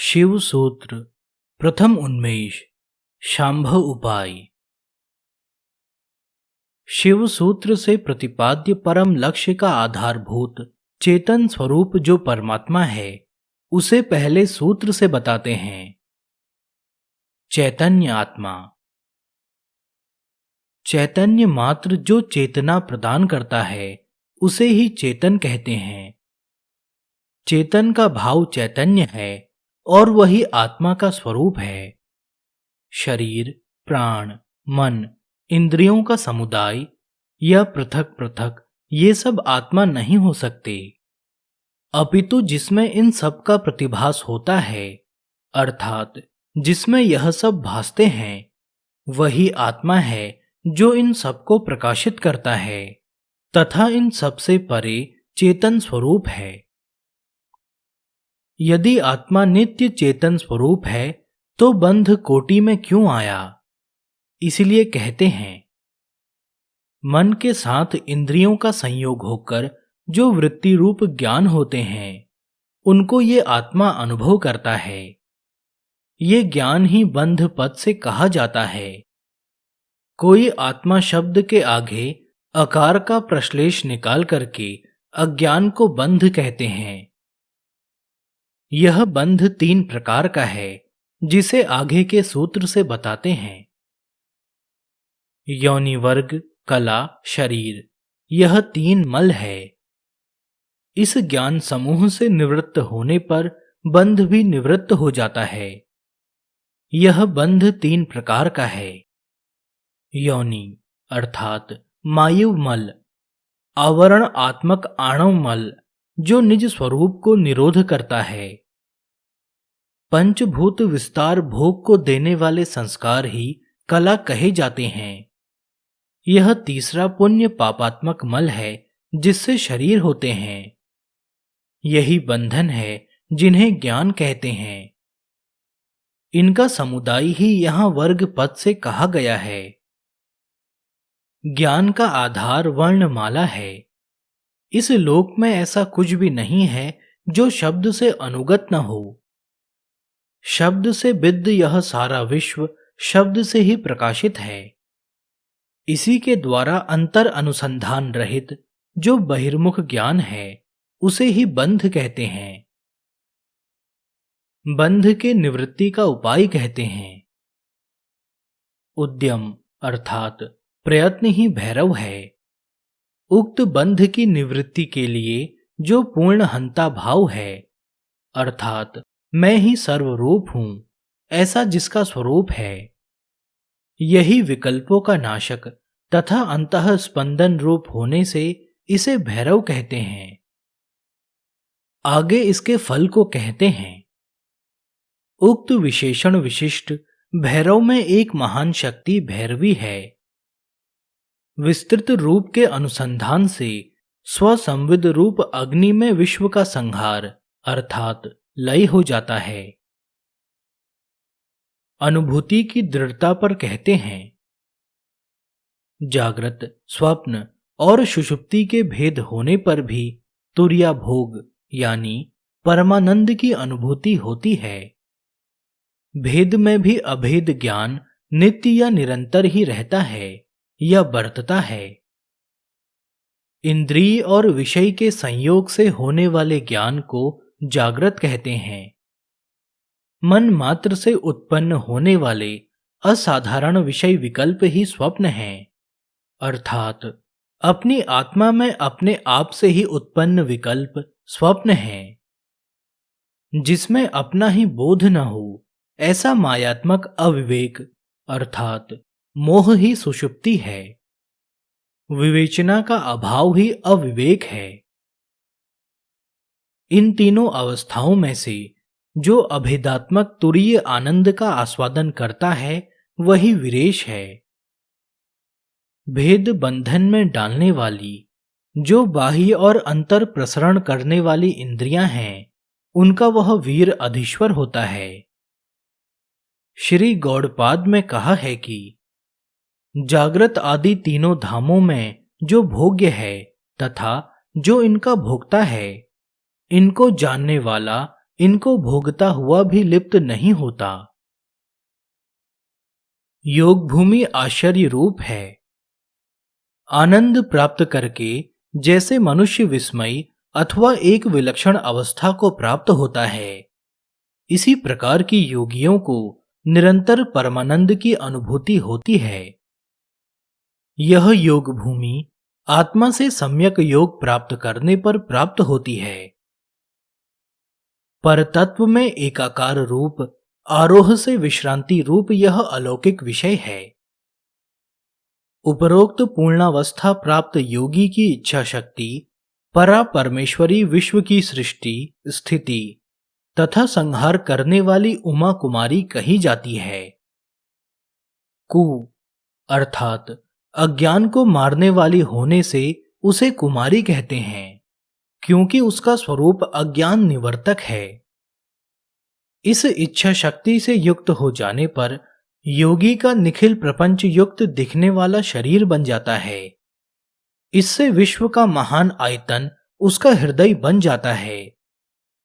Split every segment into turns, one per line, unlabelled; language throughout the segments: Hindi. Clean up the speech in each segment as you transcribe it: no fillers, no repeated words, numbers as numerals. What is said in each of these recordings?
शिव सूत्र प्रथम उन्मेष शांभव उपाय। शिव सूत्र से प्रतिपाद्य परम लक्ष्य का आधारभूत चेतन स्वरूप जो परमात्मा है उसे पहले सूत्र से बताते हैं। चैतन्य आत्मा, चैतन्य मात्र जो चेतना प्रदान करता है उसे ही चेतन कहते हैं। चेतन का भाव चैतन्य है और वही आत्मा का स्वरूप है। शरीर, प्राण, मन, इंद्रियों का समुदाय या पृथक पृथक ये सब आत्मा नहीं हो सकते, अपितु जिसमें इन सब का प्रतिभास होता है अर्थात जिसमें यह सब भासते हैं वही आत्मा है जो इन सब को प्रकाशित करता है तथा इन सब से परे चेतन स्वरूप है। यदि आत्मा नित्य चेतन स्वरूप है तो बंध कोटि में क्यों आया? इसलिए कहते हैं मन के साथ इंद्रियों का संयोग होकर जो वृत्ति रूप ज्ञान होते हैं उनको ये आत्मा अनुभव करता है। ये ज्ञान ही बंध पद से कहा जाता है। कोई आत्मा शब्द के आगे अकार का प्रश्लेष निकाल करके अज्ञान को बंध कहते हैं। यह बंध तीन प्रकार का है जिसे आगे के सूत्र से बताते हैं। योनि वर्ग, कला, शरीर, यह तीन मल है। इस ज्ञान समूह से निवृत्त होने पर बंध भी निवृत्त हो जाता है। यह बंध तीन प्रकार का है। योनि अर्थात मायुव मल, आवरण आत्मक आणव मल जो निज स्वरूप को निरोध करता है। पंचभूत विस्तार भोग को देने वाले संस्कार ही कला कहे जाते हैं। यह तीसरा पुण्य पापात्मक मल है जिससे शरीर होते हैं। यही बंधन है जिन्हें ज्ञान कहते हैं। इनका समुदाय ही यहां वर्ग पद से कहा गया है। ज्ञान का आधार वर्णमाला है। इस लोक में ऐसा कुछ भी नहीं है जो शब्द से अनुगत न हो। शब्द से विद्ध यह सारा विश्व शब्द से ही प्रकाशित है। इसी के द्वारा अंतर अनुसंधान रहित जो बहिर्मुख ज्ञान है उसे ही बंध कहते हैं। बंध के निवृत्ति का उपाय कहते हैं। उद्यम अर्थात प्रयत्न ही भैरव है। उक्त बंध की निवृत्ति के लिए जो पूर्ण हंता भाव है अर्थात मैं ही सर्वरूप हूं ऐसा जिसका स्वरूप है, यही विकल्पों का नाशक तथा अंतः स्पंदन रूप होने से इसे भैरव कहते हैं। आगे इसके फल को कहते हैं। उक्त विशेषण विशिष्ट भैरव में एक महान शक्ति भैरवी है। विस्तृत रूप के अनुसंधान से स्वसंविद रूप अग्नि में विश्व का संहार अर्थात लय हो जाता है। अनुभूति की दृढ़ता पर कहते हैं। जागृत, स्वप्न और सुषुप्ति के भेद होने पर भी तुर्या भोग यानी परमानंद की अनुभूति होती है। भेद में भी अभेद ज्ञान नित्य या निरंतर ही रहता है या बरतता है। इंद्रिय और विषय के संयोग से होने वाले ज्ञान को जागृत कहते हैं। मन मात्र से उत्पन्न होने वाले असाधारण विषय विकल्प ही स्वप्न हैं, अर्थात अपनी आत्मा में अपने आप से ही उत्पन्न विकल्प स्वप्न है। जिसमें अपना ही बोध न हो ऐसा मायात्मक अविवेक अर्थात मोह ही सुषुप्ति है। विवेचना का अभाव ही अविवेक है। इन तीनों अवस्थाओं में से जो अभेदात्मक तुरीय आनंद का आस्वादन करता है वही विरेश है। भेद बंधन में डालने वाली जो बाह्य और अंतर प्रसरण करने वाली इंद्रियां हैं उनका वह वीर अधीश्वर होता है। श्री गौड़पाद में कहा है कि जागृत आदि तीनों धामों में जो भोग्य है तथा जो इनका भोक्ता है इनको जानने वाला इनको भोगता हुआ भी लिप्त नहीं होता। योग भूमि आश्चर्य रूप है। आनंद प्राप्त करके जैसे मनुष्य विस्मय अथवा एक विलक्षण अवस्था को प्राप्त होता है, इसी प्रकार की योगियों को निरंतर परमानंद की अनुभूति होती है। यह योग भूमि आत्मा से सम्यक योग प्राप्त करने पर प्राप्त होती है। परतत्व में एकाकार रूप आरोह से विश्रांति रूप यह अलौकिक विषय है। उपरोक्त पूर्णावस्था प्राप्त योगी की इच्छा शक्ति परा परमेश्वरी विश्व की सृष्टि, स्थिति तथा संहार करने वाली उमा कुमारी कही जाती है। कु अर्थात अज्ञान को मारने वाली होने से उसे कुमारी कहते हैं, क्योंकि उसका स्वरूप अज्ञान निवर्तक है। इस इच्छा शक्ति से युक्त हो जाने पर योगी का निखिल प्रपंच युक्त दिखने वाला शरीर बन जाता है। इससे विश्व का महान आयतन उसका हृदय बन जाता है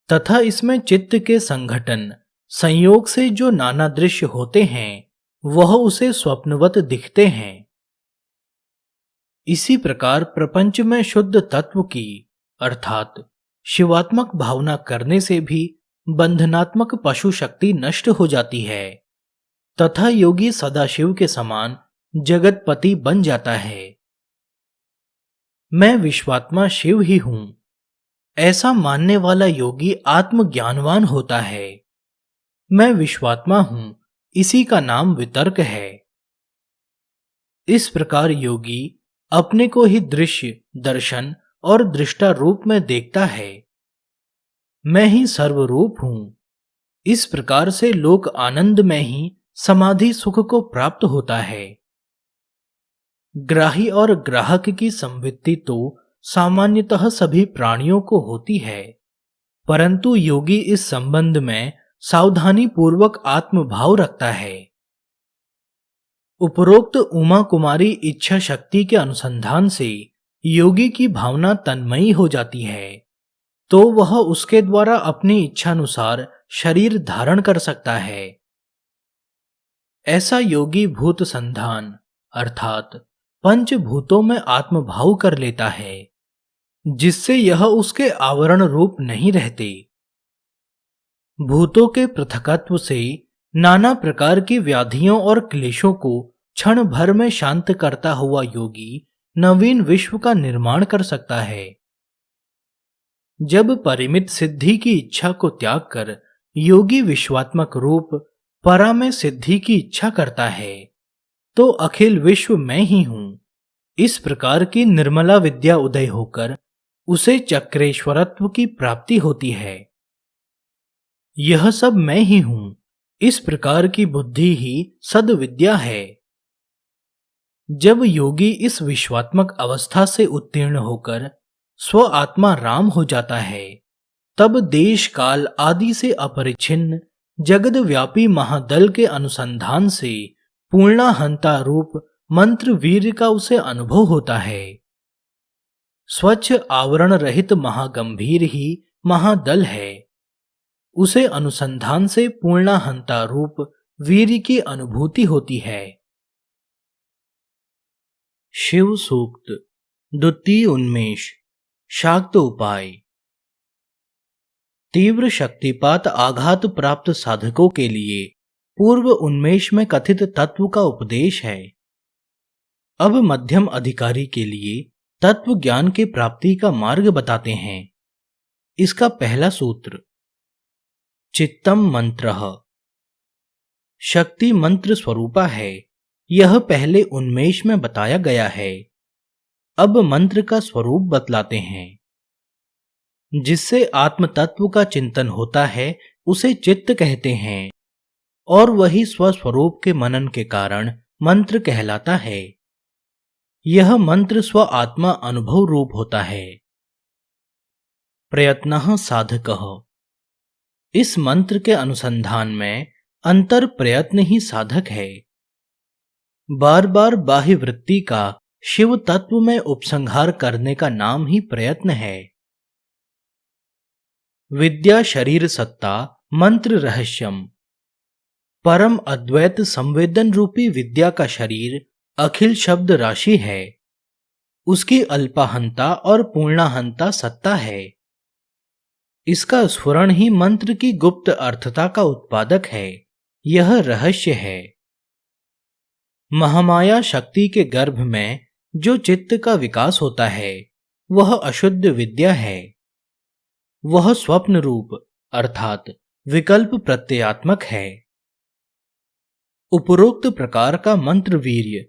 तथा इसमें चित्त के संघटन संयोग से जो नाना दृश्य होते हैं वह उसे स्वप्नवत दिखते हैं। इसी प्रकार प्रपंच में शुद्ध तत्व की अर्थात शिवात्मक भावना करने से भी बंधनात्मक पशु शक्ति नष्ट हो जाती है तथा योगी सदाशिव के समान जगतपति बन जाता है। मैं विश्वात्मा शिव ही हूं, ऐसा मानने वाला योगी आत्मज्ञानवान होता है। मैं विश्वात्मा हूं, इसी का नाम वितर्क है। इस प्रकार योगी अपने को ही दृश्य, दर्शन और दृष्टा रूप में देखता है। मैं ही सर्वरूप हूं। इस प्रकार से लोक आनंद में ही समाधि सुख को प्राप्त होता है। ग्राही और ग्राहक की संवित्ति तो सामान्यतः सभी प्राणियों को होती है, परंतु योगी इस संबंध में सावधानी पूर्वक आत्मभाव रखता है। उपरोक्त उमा कुमारी इच्छा शक्ति के अनुसंधान से योगी की भावना तन्मयी हो जाती है, तो वह उसके द्वारा अपनी इच्छानुसार शरीर धारण कर सकता है। ऐसा योगी भूत संधान अर्थात पंचभूतों में आत्मभाव कर लेता है, जिससे यह उसके आवरण रूप नहीं रहते। भूतों के पृथकत्व से नाना प्रकार की व्याधियों और क्लेशों को क्षण भर में शांत करता हुआ योगी नवीन विश्व का निर्माण कर सकता है। जब परिमित सिद्धि की इच्छा को त्याग कर योगी विश्वात्मक रूप परा में सिद्धि की इच्छा करता है, तो अखिल विश्व मैं ही हूं, इस प्रकार की निर्मला विद्या उदय होकर उसे चक्रेश्वरत्व की प्राप्ति होती है। यह सब मैं ही हूं, इस प्रकार की बुद्धि ही सद्विद्या है। जब योगी इस विश्वात्मक अवस्था से उत्तीर्ण होकर स्व आत्मा राम हो जाता है, तब देश काल आदि से अपरिच्छिन्न जगद व्यापी महादल के अनुसंधान से पूर्णाहंता रूप मंत्र वीर्य का उसे अनुभव होता है। स्वच्छ आवरण रहित महागंभीर ही महादल है। उसे अनुसंधान से पूर्णाहंता रूप वीर्य की अनुभूति होती है। शिव सूक्त द्वितीय उन्मेष शाक्त उपाय। तीव्र शक्तिपात आघात प्राप्त साधकों के लिए पूर्व उन्मेष में कथित तत्व का उपदेश है। अब मध्यम अधिकारी के लिए तत्व ज्ञान के प्राप्ति का मार्ग बताते हैं। इसका पहला सूत्र चित्तम मंत्रः, शक्ति मंत्र स्वरूपा है। यह पहले उन्मेष में बताया गया है। अब मंत्र का स्वरूप बतलाते हैं। जिससे आत्म तत्व का चिंतन होता है उसे चित्त कहते हैं, और वही स्वस्वरूप के मनन के कारण मंत्र कहलाता है। यह मंत्र स्व आत्मा अनुभव रूप होता है। प्रयत्नः साधकः, इस मंत्र के अनुसंधान में अंतर प्रयत्न ही साधक है। बार बार बाह्य वृत्ति का शिव तत्व में उपसंहार करने का नाम ही प्रयत्न है। विद्या शरीर सत्ता मंत्र रहस्यम। परम अद्वैत संवेदन रूपी विद्या का शरीर अखिल शब्द राशि है। उसकी अल्पाहंता और पूर्णाहंता सत्ता है। इसका स्फुरण ही मंत्र की गुप्त अर्थता का उत्पादक है। यह रहस्य है। महामाया शक्ति के गर्भ में जो चित्त का विकास होता है वह अशुद्ध विद्या है। वह स्वप्न रूप अर्थात विकल्प प्रत्ययात्मक है। उपरोक्त प्रकार का मंत्र वीर्य,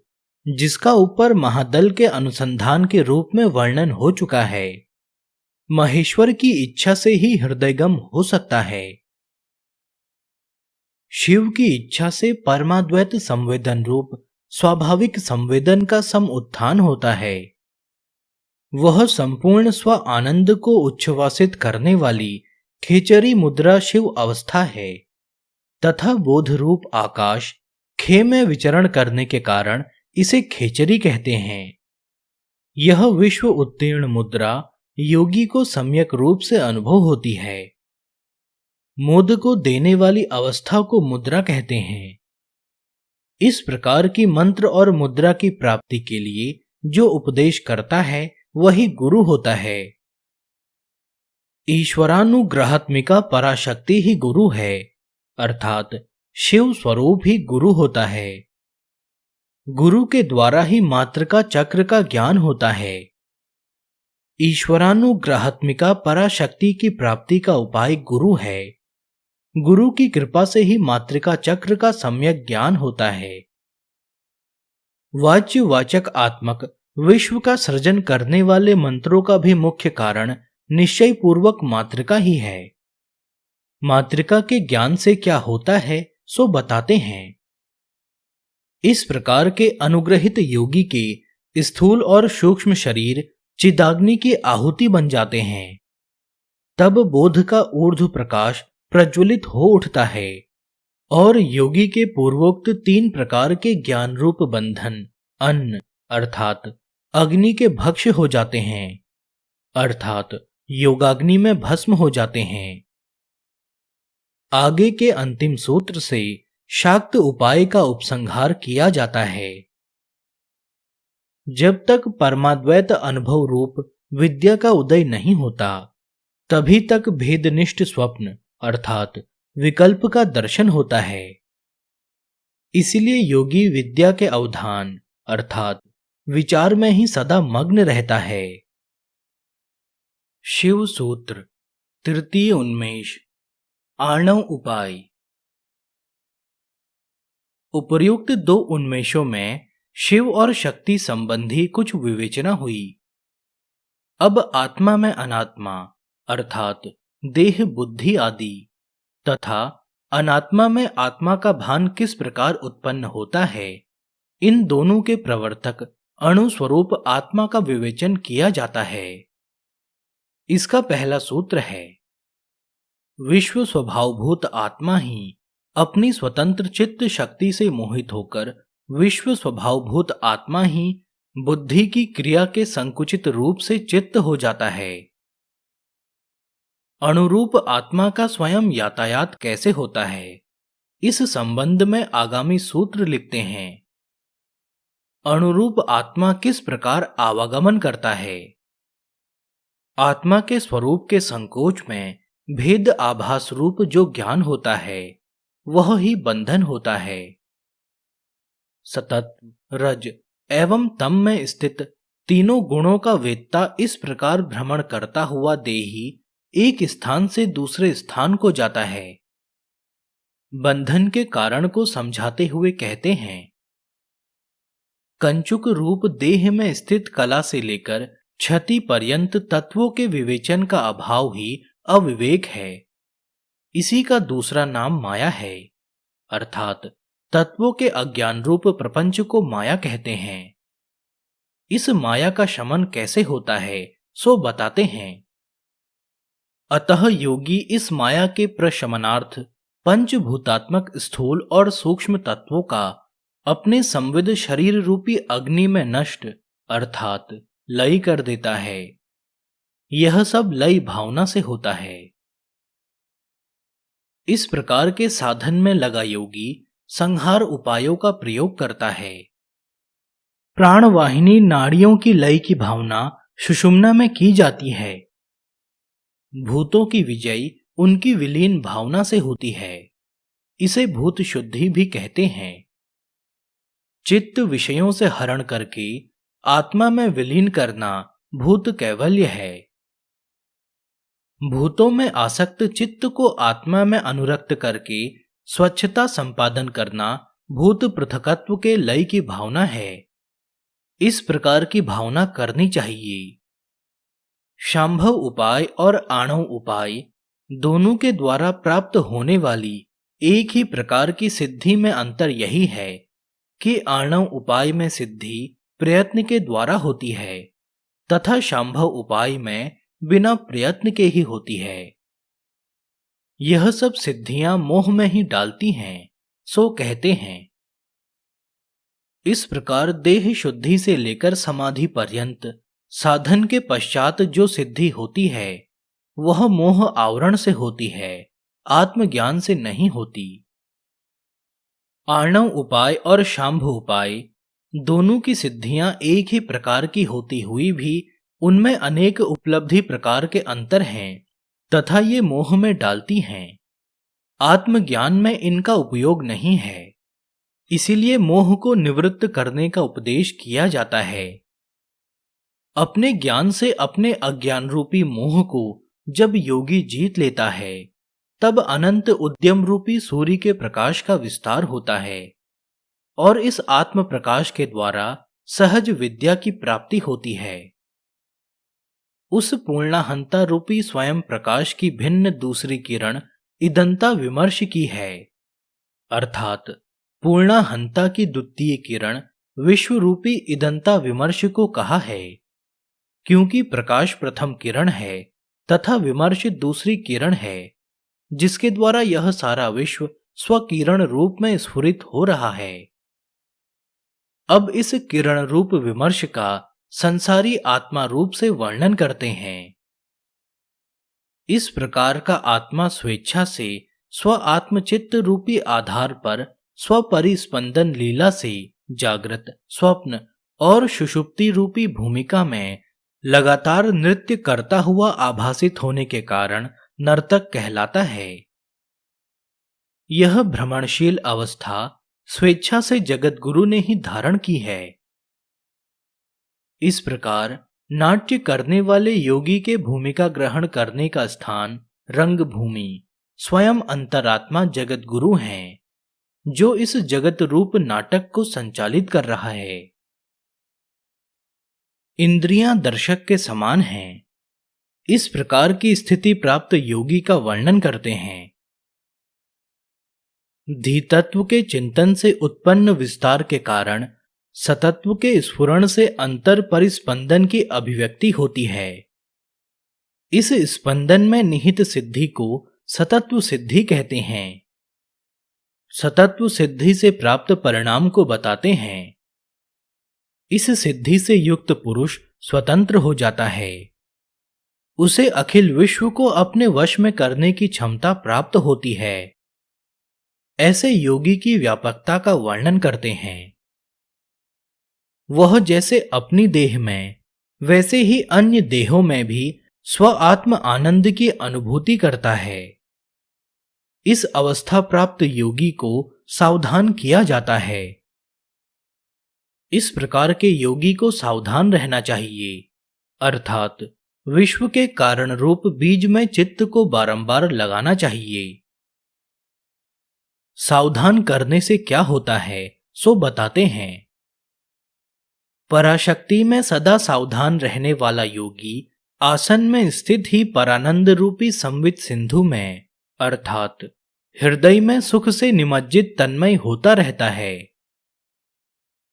जिसका ऊपर महादल के अनुसंधान के रूप में वर्णन हो चुका है, महेश्वर की इच्छा से ही हृदयगम हो सकता है। शिव की इच्छा से परमाद्वैत संवेदन रूप स्वाभाविक संवेदन का सम उत्थान होता है। वह संपूर्ण स्व आनंद को उच्छ्वासित करने वाली खेचरी मुद्रा शिव अवस्था है तथा बोध रूप आकाश खे में विचरण करने के कारण इसे खेचरी कहते हैं। यह विश्व उत्तीर्ण मुद्रा योगी को सम्यक रूप से अनुभव होती है। मोद को देने वाली अवस्था को मुद्रा कहते हैं। इस प्रकार की मंत्र और मुद्रा की प्राप्ति के लिए जो उपदेश करता है वही गुरु होता है। ईश्वरानुग्रहात्मिका पराशक्ति ही गुरु है, अर्थात शिव स्वरूप ही गुरु होता है। गुरु के द्वारा ही मात्र का चक्र का ज्ञान होता है। ईश्वरानुग्रहात्मिका पराशक्ति की प्राप्ति का उपाय गुरु है। गुरु की कृपा से ही मातृका चक्र का सम्यक ज्ञान होता है। वाच्य वाचक आत्मक विश्व का सृजन करने वाले मंत्रों का भी मुख्य कारण निश्चय पूर्वक मातृका ही है। मातृका के ज्ञान से क्या होता है सो बताते हैं। इस प्रकार के अनुग्रहित योगी के स्थूल और सूक्ष्म शरीर चिदाग्नि की आहुति बन जाते हैं। तब बोध का ऊर्ध्व प्रकाश प्रज्वलित हो उठता है और योगी के पूर्वोक्त 3 प्रकार के ज्ञान रूप बंधन अन्न अर्थात अग्नि के भक्ष्य हो जाते हैं, अर्थात योगाग्नि में भस्म हो जाते हैं। आगे के अंतिम सूत्र से शाक्त उपाय का उपसंहार किया जाता है। जब तक परमाद्वैत अनुभव रूप विद्या का उदय नहीं होता तभी तक भेदनिष्ठ स्वप्न अर्थात विकल्प का दर्शन होता है। इसलिए योगी विद्या के अवधान अर्थात विचार में ही सदा मग्न रहता है। शिव सूत्र तृतीय उन्मेष आणव उपाय। उपर्युक्त 2 उन्मेषों में शिव और शक्ति संबंधी कुछ विवेचना हुई। अब आत्मा में अनात्मा अर्थात देह बुद्धि आदि तथा अनात्मा में आत्मा का भान किस प्रकार उत्पन्न होता है, इन दोनों के प्रवर्तक अणु स्वरूप आत्मा का विवेचन किया जाता है। इसका पहला सूत्र है, विश्व स्वभावभूत आत्मा ही अपनी स्वतंत्र चित्त शक्ति से मोहित होकर विश्व स्वभावभूत आत्मा ही बुद्धि की क्रिया के संकुचित रूप से चित्त हो जाता है। अनुरूप आत्मा का स्वयं यातायात कैसे होता है, इस संबंध में आगामी सूत्र लिखते हैं। अनुरूप आत्मा किस प्रकार आवागमन करता है। आत्मा के स्वरूप के संकोच में भेद आभास रूप जो ज्ञान होता है वह ही बंधन होता है। सतत्व रज एवं तम में स्थित तीनों गुणों का वेत्ता इस प्रकार भ्रमण करता हुआ देही एक स्थान से दूसरे स्थान को जाता है। बंधन के कारण को समझाते हुए कहते हैं, कंचुक रूप देह में स्थित कला से लेकर क्षति पर्यंत तत्वों के विवेचन का अभाव ही अविवेक है। इसी का दूसरा नाम माया है, अर्थात तत्वों के अज्ञान रूप प्रपंच को माया कहते हैं। इस माया का शमन कैसे होता है सो बताते हैं। अतः योगी इस माया के प्रशमनार्थ पंचभूतात्मक स्थूल और सूक्ष्म तत्वों का अपने संविद शरीर रूपी अग्नि में नष्ट अर्थात लय कर देता है। यह सब लय भावना से होता है। इस प्रकार के साधन में लगा योगी संहार उपायों का प्रयोग करता है। प्राणवाहिनी नाड़ियों की लय की भावना सुषुम्ना में की जाती है। भूतों की विजय उनकी विलीन भावना से होती है। इसे भूत शुद्धि भी कहते हैं। चित्त विषयों से हरण करके आत्मा में विलीन करना भूत कैवल्य है। भूतों में आसक्त चित्त को आत्मा में अनुरक्त करके स्वच्छता संपादन करना भूत पृथकत्व के लय की भावना है। इस प्रकार की भावना करनी चाहिए। शांभव उपाय और आणव उपाय दोनों के द्वारा प्राप्त होने वाली एक ही प्रकार की सिद्धि में अंतर यही है कि आणव उपाय में सिद्धि प्रयत्न के द्वारा होती है तथा शांभव उपाय में बिना प्रयत्न के ही होती है। यह सब सिद्धियां मोह में ही डालती हैं, सो कहते हैं। इस प्रकार देह शुद्धि से लेकर समाधि पर्यंत साधन के पश्चात जो सिद्धि होती है वह मोह आवरण से होती है, आत्मज्ञान से नहीं होती। आणव उपाय और शांभ उपाय दोनों की सिद्धियां एक ही प्रकार की होती हुई भी उनमें अनेक उपलब्धि प्रकार के अंतर हैं तथा ये मोह में डालती हैं। आत्मज्ञान में इनका उपयोग नहीं है, इसीलिए मोह को निवृत्त करने का उपदेश किया जाता है। अपने ज्ञान से अपने अज्ञान रूपी मोह को जब योगी जीत लेता है तब अनंत उद्यम रूपी सूर्य के प्रकाश का विस्तार होता है और इस आत्म प्रकाश के द्वारा सहज विद्या की प्राप्ति होती है। उस पूर्णाहंता रूपी स्वयं प्रकाश की भिन्न दूसरी किरण इदंता विमर्श की है, अर्थात पूर्णाहंता की द्वितीय किरण विश्व रूपी इदंता विमर्श को कहा है, क्योंकि प्रकाश प्रथम किरण है तथा विमर्श दूसरी किरण है जिसके द्वारा यह सारा विश्व स्वकिरण रूप में स्फुरित हो रहा है। अब इस किरण रूप विमर्श का संसारी आत्मा रूप से वर्णन करते हैं। इस प्रकार का आत्मा स्वेच्छा से स्व आत्मचित्त रूपी आधार पर स्वपरिस्पंदन लीला से जागृत, स्वप्न और सुषुप्ति रूपी भूमिका में लगातार नृत्य करता हुआ आभासित होने के कारण नर्तक कहलाता है। यह भ्रमणशील अवस्था स्वेच्छा से जगत गुरु ने ही धारण की है। इस प्रकार नाट्य करने वाले योगी के भूमिका ग्रहण करने का स्थान रंगभूमि स्वयं अंतरात्मा जगत गुरु हैं, जो इस जगत रूप नाटक को संचालित कर रहा है। इंद्रियां दर्शक के समान हैं। इस प्रकार की स्थिति प्राप्त योगी का वर्णन करते हैं। धीतत्व के चिंतन से उत्पन्न विस्तार के कारण सतत्व के स्फुरण से अंतर परिस्पंदन की अभिव्यक्ति होती है। इस स्पंदन में निहित सिद्धि को सतत्व सिद्धि कहते हैं। सतत्व सिद्धि से प्राप्त परिणाम को बताते हैं। इस सिद्धि से युक्त पुरुष स्वतंत्र हो जाता है। उसे अखिल विश्व को अपने वश में करने की क्षमता प्राप्त होती है। ऐसे योगी की व्यापकता का वर्णन करते हैं। वह जैसे अपनी देह में वैसे ही अन्य देहों में भी स्व आत्म आनंद की अनुभूति करता है। इस अवस्था प्राप्त योगी को सावधान किया जाता है। इस प्रकार के योगी को सावधान रहना चाहिए, अर्थात विश्व के कारण रूप बीज में चित्त को बारंबार लगाना चाहिए। सावधान करने से क्या होता है सो बताते हैं। पराशक्ति में सदा सावधान रहने वाला योगी आसन में स्थित ही परानंद रूपी संवित सिंधु में अर्थात हृदय में सुख से निमज्जित तन्मय होता रहता है।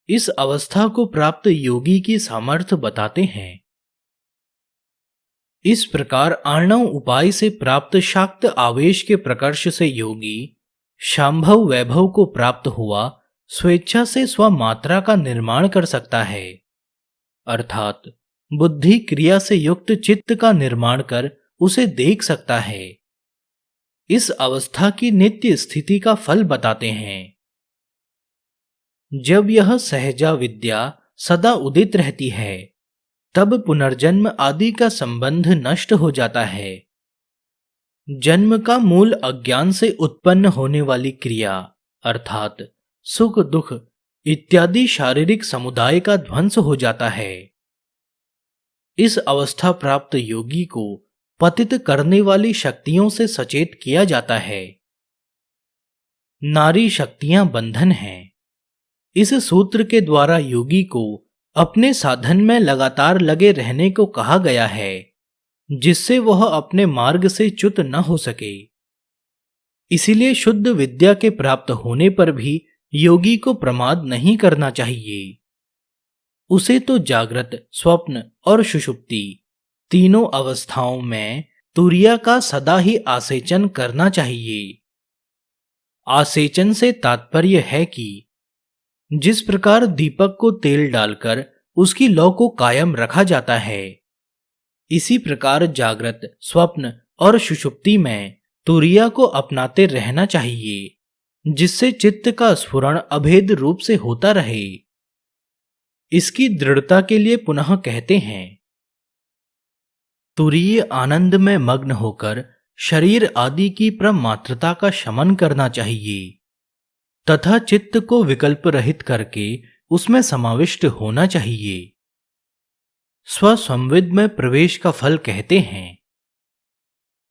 इस अवस्था को प्राप्त योगी की सामर्थ्य बताते हैं। इस प्रकार आर्णव उपाय से प्राप्त शाक्त आवेश के प्रकर्ष से योगी शांभव वैभव को प्राप्त हुआ स्वेच्छा से स्वमात्रा का निर्माण कर सकता है, अर्थात बुद्धि क्रिया से युक्त चित्त का निर्माण कर उसे देख सकता है। इस अवस्था की नित्य स्थिति का फल बताते हैं। जब यह सहजा विद्या सदा उदित रहती है, तब पुनर्जन्म आदि का संबंध नष्ट हो जाता है। जन्म का मूल अज्ञान से उत्पन्न होने वाली क्रिया अर्थात सुख दुख इत्यादि शारीरिक समुदाय का ध्वंस हो जाता है। इस अवस्था प्राप्त योगी को पतित करने वाली शक्तियों से सचेत किया जाता है। नारी शक्तियां बंधन हैं। इस सूत्र के द्वारा योगी को अपने साधन में लगातार लगे रहने को कहा गया है, जिससे वह अपने मार्ग से च्युत न हो सके। इसीलिए शुद्ध विद्या के प्राप्त होने पर भी योगी को प्रमाद नहीं करना चाहिए। उसे तो जागृत, स्वप्न और सुषुप्ति तीनों अवस्थाओं में तुरिया का सदा ही आसेचन करना चाहिए। आसेचन से तात्पर्य है कि जिस प्रकार दीपक को तेल डालकर उसकी लौ को कायम रखा जाता है, इसी प्रकार जागृत, स्वप्न और सुषुप्ति में तुरिया को अपनाते रहना चाहिए, जिससे चित्त का स्फुरण अभेद रूप से होता रहे। इसकी दृढ़ता के लिए पुनः कहते हैं, तुरीय आनंद में मग्न होकर शरीर आदि की प्रमात्रता का शमन करना चाहिए तथा चित्त को विकल्प रहित करके उसमें समाविष्ट होना चाहिए। स्वसंविद में प्रवेश का फल कहते हैं।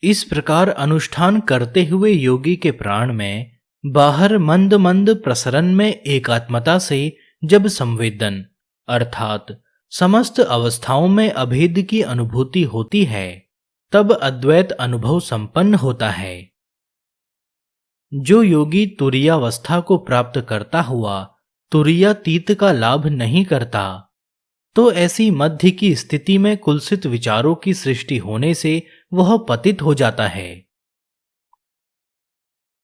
इस प्रकार अनुष्ठान करते हुए योगी के प्राण में बाहर मंद मंद प्रसरण में एकात्मता से जब संवेदन अर्थात समस्त अवस्थाओं में अभेद की अनुभूति होती है, तब अद्वैत अनुभव संपन्न होता है। जो योगी तुरीयावस्था को प्राप्त करता हुआ तुरीयातीत का लाभ नहीं करता, तो ऐसी मध्य की स्थिति में कुलसित विचारों की सृष्टि होने से वह पतित हो जाता है।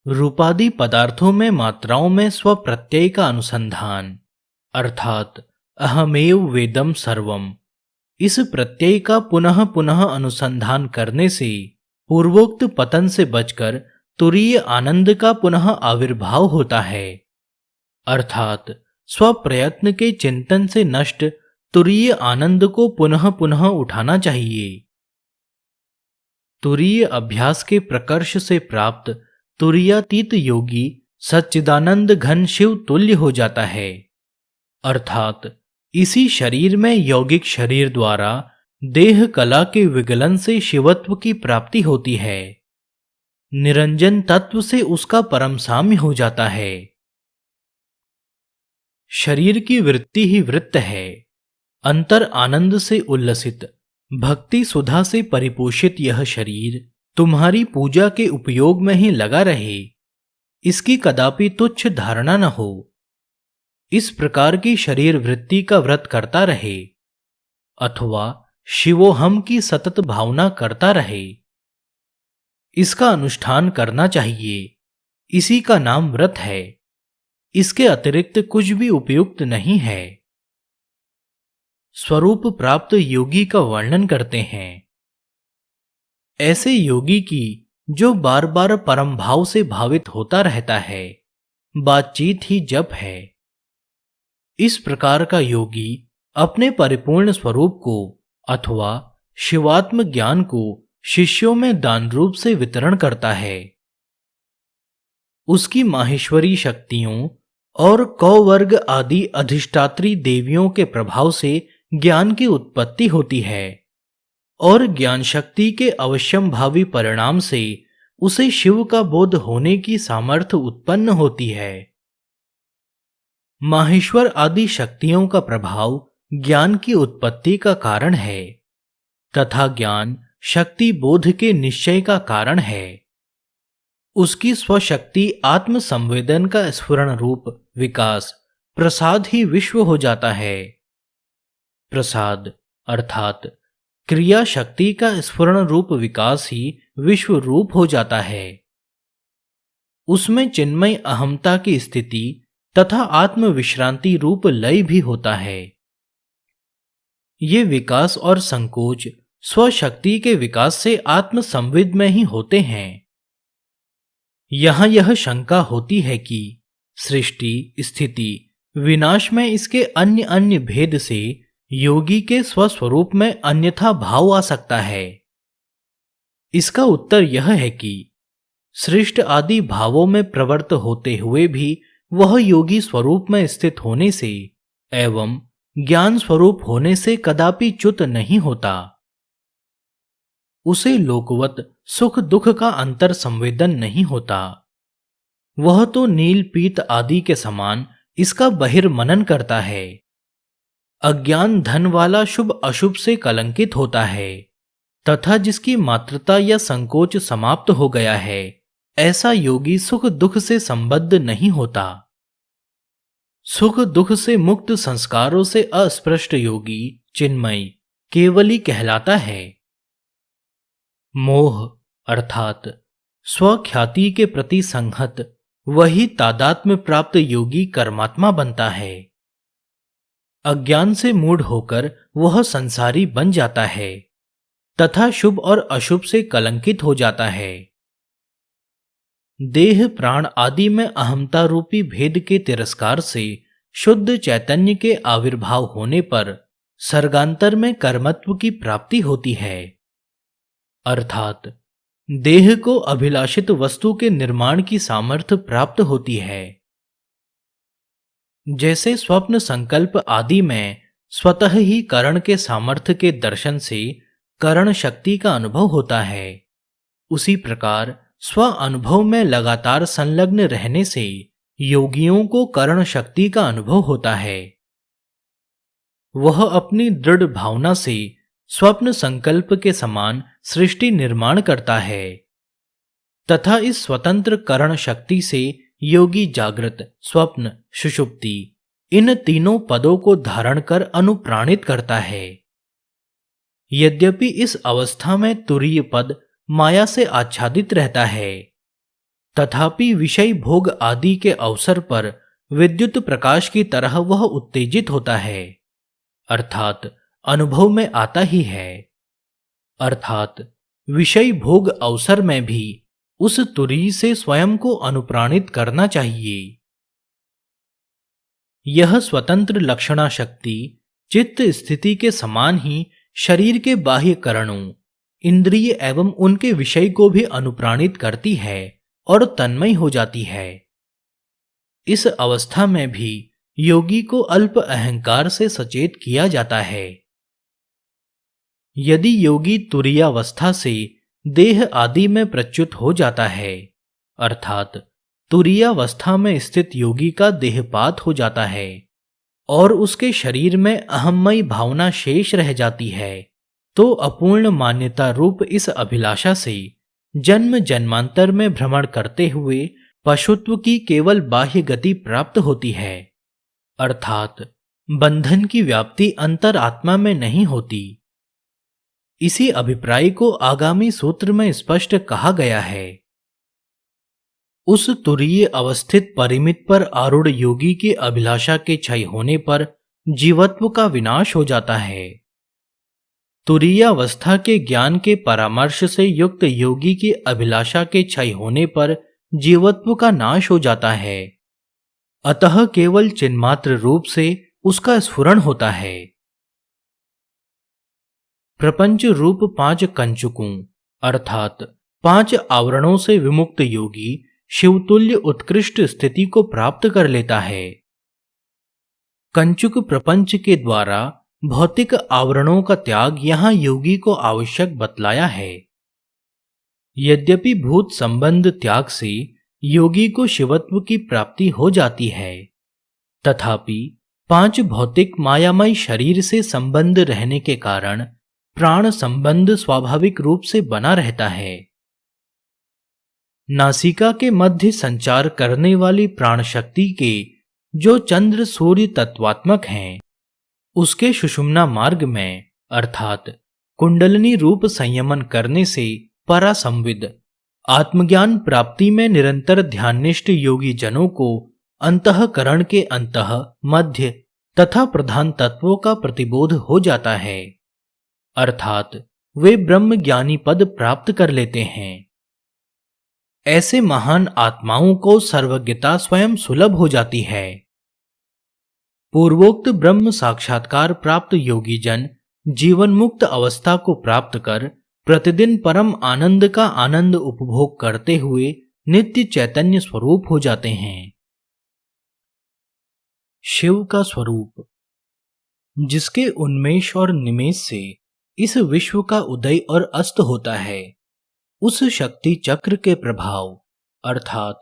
रूपादि पदार्थों में मात्राओं में स्वप्रत्यय का अनुसंधान अर्थात अहमेव वेदम सर्वम, इस प्रत्यय का पुनः पुनः अनुसंधान करने से पूर्वोक्त पतन से बचकर तुरीय आनंद का पुनः आविर्भाव होता है। अर्थात स्वप्रयत्न के चिंतन से नष्ट तुरीय आनंद को पुनः पुनः उठाना चाहिए। तुरीय अभ्यास के प्रकर्ष से प्राप्त तुरीयातीत योगी सच्चिदानंद घन शिव तुल्य हो जाता है। अर्थात इसी शरीर में यौगिक शरीर द्वारा देह कला के विगलन से शिवत्व की प्राप्ति होती है। निरंजन तत्व से उसका परम साम्य हो जाता है। शरीर की वृत्ति ही वृत्त है। अंतर आनंद से उल्लसित, भक्ति सुधा से परिपोषित यह शरीर तुम्हारी पूजा के उपयोग में ही लगा रहे, इसकी कदापि तुच्छ धारणा न हो। इस प्रकार की शरीर वृत्ति का व्रत करता रहे अथवा शिवोहम की सतत भावना करता रहे, इसका अनुष्ठान करना चाहिए। इसी का नाम व्रत है। इसके अतिरिक्त कुछ भी उपयुक्त नहीं है। स्वरूप प्राप्त योगी का वर्णन करते हैं। ऐसे योगी की जो बार बार परम भाव से भावित होता रहता है, बातचीत ही जप है। इस प्रकार का योगी अपने परिपूर्ण स्वरूप को अथवा शिवात्म ज्ञान को शिष्यों में दान रूप से वितरण करता है। उसकी माहेश्वरी शक्तियों और कौवर्ग आदि अधिष्ठात्री देवियों के प्रभाव से ज्ञान की उत्पत्ति होती है और ज्ञान शक्ति के अवश्यम भावी परिणाम से उसे शिव का बोध होने की सामर्थ्य उत्पन्न होती है। माहेश्वर आदि शक्तियों का प्रभाव ज्ञान की उत्पत्ति का कारण है तथा ज्ञान शक्ति बोध के निश्चय का कारण है। उसकी स्वशक्ति आत्म संवेदन का स्फुरण रूप विकास प्रसाद ही विश्व हो जाता है। प्रसाद अर्थात क्रिया शक्ति का स्फुरण रूप विकास ही विश्व रूप हो जाता है। उसमें चिन्मय अहमता की स्थिति तथा आत्म विश्रांति रूप लय भी होता है। ये विकास और संकोच स्वशक्ति के विकास से आत्म संविद में ही होते हैं। यहाँ यह शंका होती है कि सृष्टि स्थिति विनाश में इसके अन्य अन्य भेद से योगी के स्वस्वरूप में अन्यथा भाव आ सकता है। इसका उत्तर यह है कि सृष्ट आदि भावों में प्रवृत्त होते हुए भी वह योगी स्वरूप में स्थित होने से एवं ज्ञान स्वरूप होने से कदापि च्युत नहीं होता। उसे लोकवत सुख दुख का अंतर संवेदन नहीं होता। वह तो नील पीत आदि के समान इसका बहिर्मनन करता है। अज्ञान धन वाला शुभ अशुभ से कलंकित होता है तथा जिसकी मात्रता या संकोच समाप्त हो गया है, ऐसा योगी सुख दुख से संबद्ध नहीं होता। सुख दुख से मुक्त संस्कारों से अस्पृष्ट योगी चिन्मय केवली कहलाता है। मोह अर्थात स्वख्याति के प्रति संहत वही तादात्म्य प्राप्त योगी कर्मात्मा बनता है। अज्ञान से मूढ़ होकर वह संसारी बन जाता है तथा शुभ और अशुभ से कलंकित हो जाता है। देह प्राण आदि में अहमता रूपी भेद के तिरस्कार से शुद्ध चैतन्य के आविर्भाव होने पर सर्गांतर में कर्मत्व की प्राप्ति होती है, अर्थात देह को अभिलाषित वस्तु के निर्माण की सामर्थ्य प्राप्त होती है। जैसे स्वप्न संकल्प आदि में स्वतः ही करण के सामर्थ्य के दर्शन से करण शक्ति का अनुभव होता है, उसी प्रकार स्व अनुभव में लगातार संलग्न रहने से योगियों को करण शक्ति का अनुभव होता है। वह अपनी दृढ़ भावना से स्वप्न संकल्प के समान सृष्टि निर्माण करता है तथा इस स्वतंत्र करण शक्ति से योगी जागृत स्वप्न सुषुप्ति इन तीनों पदों को धारण कर अनुप्राणित करता है। यद्यपि इस अवस्था में तुरीय पद माया से आच्छादित रहता है, तथापि विषय भोग आदि के अवसर पर विद्युत प्रकाश की तरह वह उत्तेजित होता है, अर्थात अनुभव में आता ही है। अर्थात विषय भोग अवसर में भी उस तुरी से स्वयं को अनुप्राणित करना चाहिए। यह स्वतंत्र लक्षणा शक्ति चित्त स्थिति के समान ही शरीर के बाह्य करणों इंद्रिय एवं उनके विषय को भी अनुप्राणित करती है और तन्मय हो जाती है। इस अवस्था में भी योगी को अल्प अहंकार से सचेत किया जाता है। यदि योगी तुरीयावस्था से देह आदि में प्रच्युत हो जाता है, अर्थात तुरीयावस्था में स्थित योगी का देहपात हो जाता है और उसके शरीर में अहम्मयी भावना शेष रह जाती है, तो अपूर्ण मान्यता रूप इस अभिलाषा से जन्म जन्मांतर में भ्रमण करते हुए पशुत्व की केवल बाह्य गति प्राप्त होती है, अर्थात बंधन की व्याप्ति अंतरात्मा में नहीं होती। इसी अभिप्राय को आगामी सूत्र में स्पष्ट कहा गया है। उस तुरीय अवस्थित परिमित पर आरूढ़ योगी की अभिलाषा के क्षय होने पर जीवत्व का विनाश हो जाता है। तुरीयावस्था के ज्ञान के परामर्श से युक्त योगी की अभिलाषा के क्षय होने पर जीवत्व का नाश हो जाता है, अतः केवल चिन्मात्र रूप से उसका स्फुरण होता है। प्रपंच रूप 5 कंचुकों अर्थात 5 आवरणों से विमुक्त योगी शिवतुल्य उत्कृष्ट स्थिति को प्राप्त कर लेता है। कंचुक प्रपंच के द्वारा भौतिक आवरणों का त्याग यहाँ योगी को आवश्यक बतलाया है। यद्यपि भूत संबंध त्याग से योगी को शिवत्व की प्राप्ति हो जाती है, तथापि 5 भौतिक मायामय शरीर से संबंध रहने के कारण प्राण संबंध स्वाभाविक रूप से बना रहता है। नासिका के मध्य संचार करने वाली प्राण शक्ति के जो चंद्र सूर्य तत्वात्मक हैं, उसके सुषुम्ना मार्ग में अर्थात कुंडलिनी रूप संयमन करने से परासंविद आत्मज्ञान प्राप्ति में निरंतर ध्याननिष्ठ योगी जनों को अंतःकरण के अंतः मध्य तथा प्रधान तत्वों का प्रतिबोध हो जाता है, अर्थात वे ब्रह्म ज्ञानी पद प्राप्त कर लेते हैं। ऐसे महान आत्माओं को सर्वज्ञता स्वयं सुलभ हो जाती है। पूर्वोक्त ब्रह्म साक्षात्कार प्राप्त योगी जन जीवन मुक्त अवस्था को प्राप्त कर प्रतिदिन परम आनंद का आनंद उपभोग करते हुए नित्य चैतन्य स्वरूप हो जाते हैं। शिव का स्वरूप, जिसके उन्मेष और निमेष से इस विश्व का उदय और अस्त होता है, उस शक्ति चक्र के प्रभाव अर्थात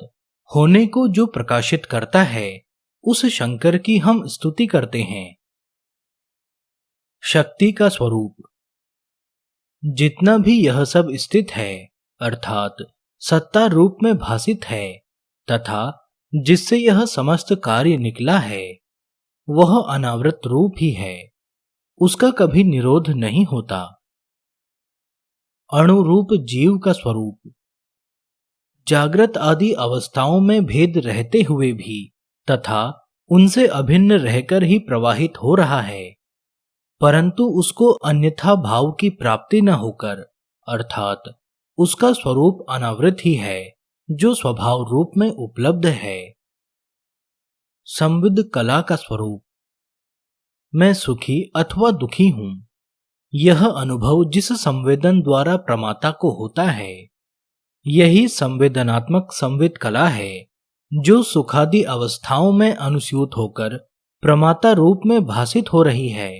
होने को जो प्रकाशित करता है, उस शंकर की हम स्तुति करते हैं। शक्ति का स्वरूप, जितना भी यह सब स्थित है अर्थात सत्ता रूप में भासित है तथा जिससे यह समस्त कार्य निकला है, वह अनावृत रूप ही है, उसका कभी निरोध नहीं होता। अणुरूप जीव का स्वरूप, जागृत आदि अवस्थाओं में भेद रहते हुए भी तथा उनसे अभिन्न रहकर ही प्रवाहित हो रहा है, परंतु उसको अन्यथा भाव की प्राप्ति न होकर अर्थात उसका स्वरूप अनावृत ही है, जो स्वभाव रूप में उपलब्ध है। संविद कला का स्वरूप, मैं सुखी अथवा दुखी हूं, यह अनुभव जिस संवेदन द्वारा प्रमाता को होता है, यही संवेदनात्मक संविद कला है, जो सुखादि अवस्थाओं में अनुस्यूत होकर प्रमाता रूप में भासित हो रही है।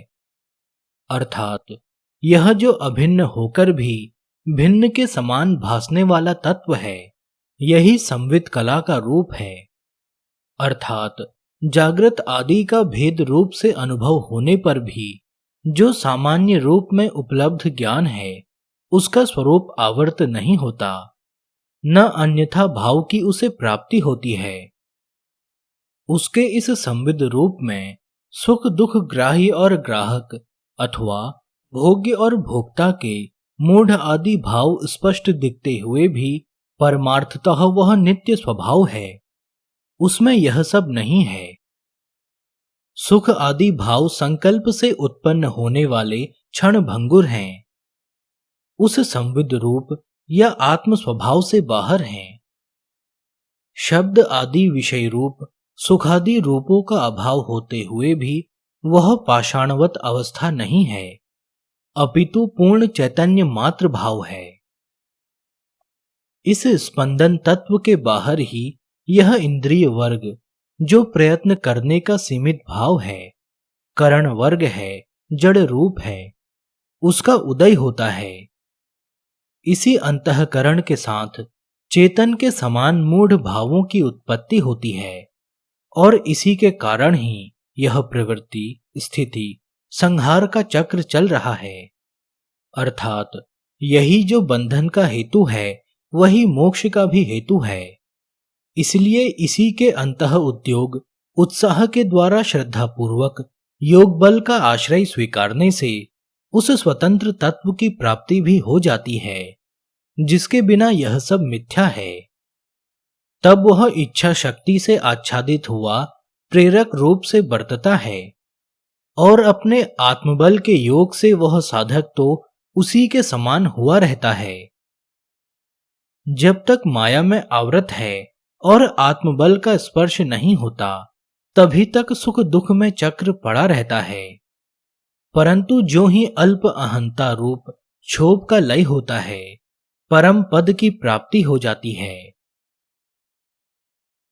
अर्थात यह जो अभिन्न होकर भी भिन्न के समान भासने वाला तत्व है, यही संविद कला का रूप है। अर्थात जागृत आदि का भेद रूप से अनुभव होने पर भी जो सामान्य रूप में उपलब्ध ज्ञान है, उसका स्वरूप आवर्त नहीं होता, न अन्यथा भाव की उसे प्राप्ति होती है। उसके इस संविद रूप में सुख दुख ग्राह्य और ग्राहक अथवा भोग्य और भोक्ता के मूढ़ आदि भाव स्पष्ट दिखते हुए भी परमार्थतः वह नित्य स्वभाव है, उसमें यह सब नहीं है। सुख आदि भाव संकल्प से उत्पन्न होने वाले क्षण भंगुर हैं, उस संविद रूप या आत्म स्वभाव से बाहर हैं। शब्द आदि विषय रूप सुखादि रूपों का अभाव होते हुए भी वह पाषाणवत अवस्था नहीं है, अपितु पूर्ण चैतन्य मात्र भाव है। इस स्पंदन तत्व के बाहर ही यह इंद्रिय वर्ग, जो प्रयत्न करने का सीमित भाव है, करण वर्ग है, जड़ रूप है, उसका उदय होता है। इसी अंतःकरण के साथ चेतन के समान मूढ़ भावों की उत्पत्ति होती है और इसी के कारण ही यह प्रवृत्ति स्थिति संहार का चक्र चल रहा है। अर्थात यही जो बंधन का हेतु है, वही मोक्ष का भी हेतु है। इसलिए इसी के अंतः उद्योग उत्साह के द्वारा श्रद्धापूर्वक योग बल का आश्रय स्वीकारने से उस स्वतंत्र तत्व की प्राप्ति भी हो जाती है, जिसके बिना यह सब मिथ्या है। तब वह इच्छा शक्ति से आच्छादित हुआ प्रेरक रूप से बरतता है और अपने आत्मबल के योग से वह साधक तो उसी के समान हुआ रहता है। जब तक माया में आवृत है और आत्मबल का स्पर्श नहीं होता, तभी तक सुख दुख में चक्र पड़ा रहता है, परंतु जो ही अल्प अहंता रूप क्षोभ का लय होता है, परम पद की प्राप्ति हो जाती है।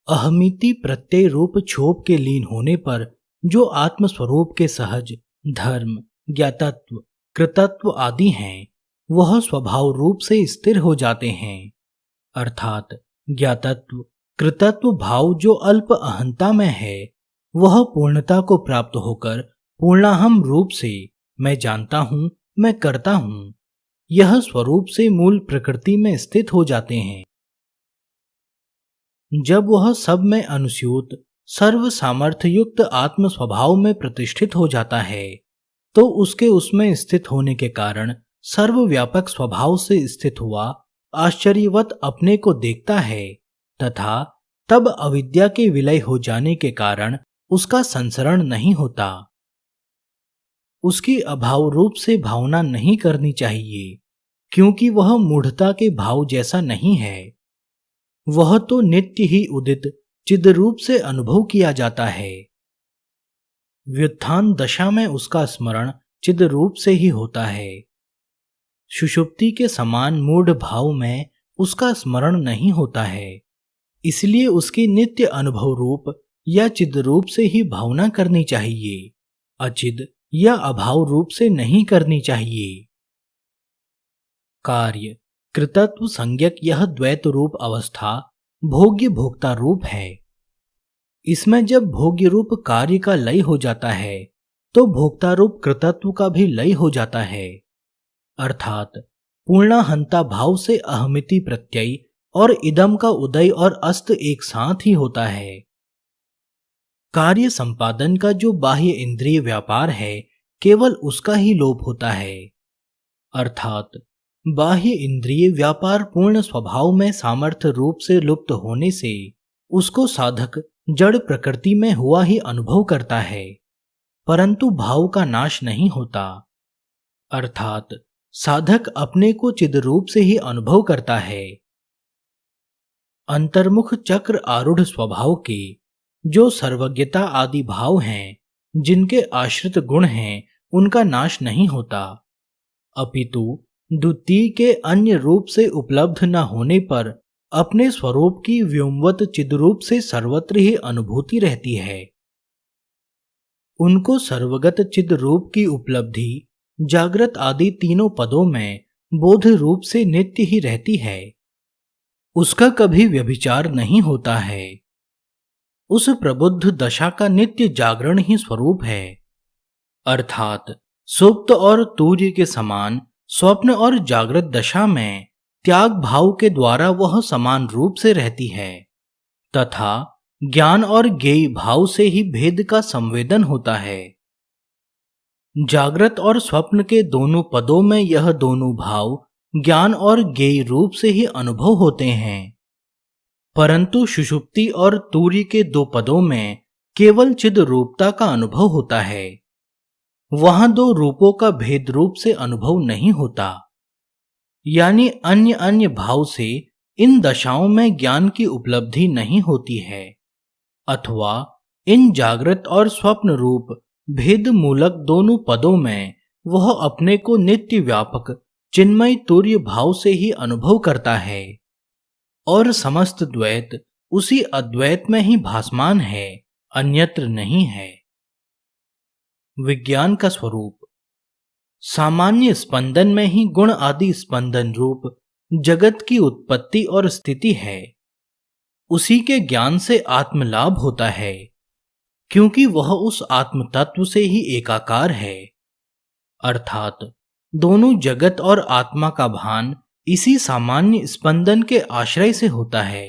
अहमिति प्रत्यय रूप क्षोभ के लीन होने पर जो आत्म स्वरूप के सहज धर्म ज्ञातत्व कृतत्व आदि हैं, वह स्वभाव रूप से स्थिर हो जाते हैं। अर्थात ज्ञातत्व कृतत्व भाव जो अल्प अहंता में है, वह पूर्णता को प्राप्त होकर पूर्णाहम रूप से मैं जानता हूं, मैं करता हूं, यह स्वरूप से मूल प्रकृति में स्थित हो जाते हैं। जब वह सब में अनुस्यूत सर्व सामर्थ्य युक्त आत्म स्वभाव में प्रतिष्ठित हो जाता है, तो उसके उसमें स्थित होने के कारण सर्वव्यापक स्वभाव से स्थित हुआ आश्चर्यवत अपने को देखता है तथा तब अविद्या के विलय हो जाने के कारण उसका संसरण नहीं होता। उसकी अभाव रूप से भावना नहीं करनी चाहिए, क्योंकि वह मूढ़ता के भाव जैसा नहीं है। वह तो नित्य ही उदित चिद रूप से अनुभव किया जाता है। व्युत्थान दशा में उसका स्मरण चिद रूप से ही होता है। सुषुप्ति के समान मूढ़ भाव में उसका स्मरण नहीं होता है, इसलिए उसकी नित्य अनुभव रूप या चिद रूप से ही भावना करनी चाहिए, अचिद या अभाव रूप से नहीं करनी चाहिए। कार्य कृतत्व संज्ञक यह द्वैत रूप अवस्था भोग्य भोक्ता रूप है। इसमें जब भोग्य रूप कार्य का लय हो जाता है तो भोक्ता रूप कृतत्व का भी लय हो जाता है, अर्थात पूर्णाहंता भाव से अहमिति प्रत्यय और इदम का उदय और अस्त एक साथ ही होता है। कार्य संपादन का जो बाह्य इंद्रिय व्यापार है केवल उसका ही लोप होता है, अर्थात बाह्य इंद्रिय व्यापार पूर्ण स्वभाव में सामर्थ्य रूप से लुप्त होने से उसको साधक जड़ प्रकृति में हुआ ही अनुभव करता है, परंतु भाव का नाश नहीं होता, अर्थात साधक अपने को चिद रूप से ही अनुभव करता है। अंतर्मुख चक्र आरूढ़ स्वभाव के जो सर्वज्ञता आदि भाव हैं, जिनके आश्रित गुण हैं, उनका नाश नहीं होता, अपितु द्वितीय के अन्य रूप से उपलब्ध न होने पर अपने स्वरूप की व्योमवत चिद्रूप से सर्वत्र ही अनुभूति रहती है। उनको सर्वगत चिद रूप की उपलब्धि जागृत आदि तीनों पदों में बोध रूप से नित्य ही रहती है, उसका कभी व्यभिचार नहीं होता है। उस प्रबुद्ध दशा का नित्य जागरण ही स्वरूप है, अर्थात सुप्त और तूर्य के समान स्वप्न और जागृत दशा में त्याग भाव के द्वारा वह समान रूप से रहती है तथा ज्ञान और ज्ञेय भाव से ही भेद का संवेदन होता है। जागृत और स्वप्न के दोनों पदों में यह दोनों भाव ज्ञान और ज्ञेय रूप से ही अनुभव होते हैं, परंतु सुषुप्ति और तूर्य के दो पदों में केवल चिद रूपता का अनुभव होता है। वहां दो रूपों का भेद रूप से अनुभव नहीं होता, यानी अन्य अन्य भाव से इन दशाओं में ज्ञान की उपलब्धि नहीं होती है, अथवा इन जागृत और स्वप्न रूप भेद मूलक दोनों पदों में वह अपने को नित्य व्यापक चिन्मय तुर्य भाव से ही अनुभव करता है और समस्त द्वैत उसी अद्वैत में ही भासमान है, अन्यत्र नहीं है। विज्ञान का स्वरूप सामान्य स्पंदन में ही गुण आदि स्पंदन रूप जगत की उत्पत्ति और स्थिति है। उसी के ज्ञान से आत्मलाभ होता है, क्योंकि वह उस आत्म तत्व से ही एकाकार है, अर्थात दोनों जगत और आत्मा का भान इसी सामान्य स्पंदन के आश्रय से होता है।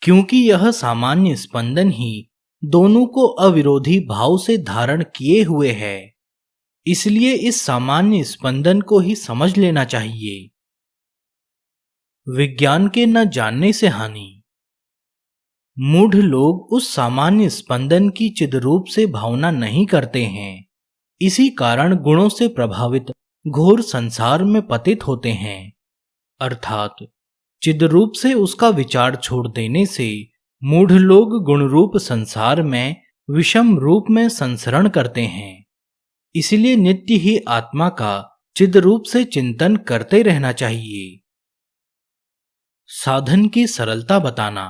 क्योंकि यह सामान्य स्पंदन ही दोनों को अविरोधी भाव से धारण किए हुए है, इसलिए इस सामान्य स्पंदन को ही समझ लेना चाहिए। विज्ञान के न जानने से हानि। मूढ़ लोग उस सामान्य स्पंदन की चिदरूप से भावना नहीं करते हैं, इसी कारण गुणों से प्रभावित घोर संसार में पतित होते हैं, अर्थात चिदरूप से उसका विचार छोड़ देने से मूढ़ लोग गुण रूप संसार में विषम रूप में संसरण करते हैं। इसलिए नित्य ही आत्मा का चिद रूप से चिंतन करते रहना चाहिए। साधन की सरलता बताना।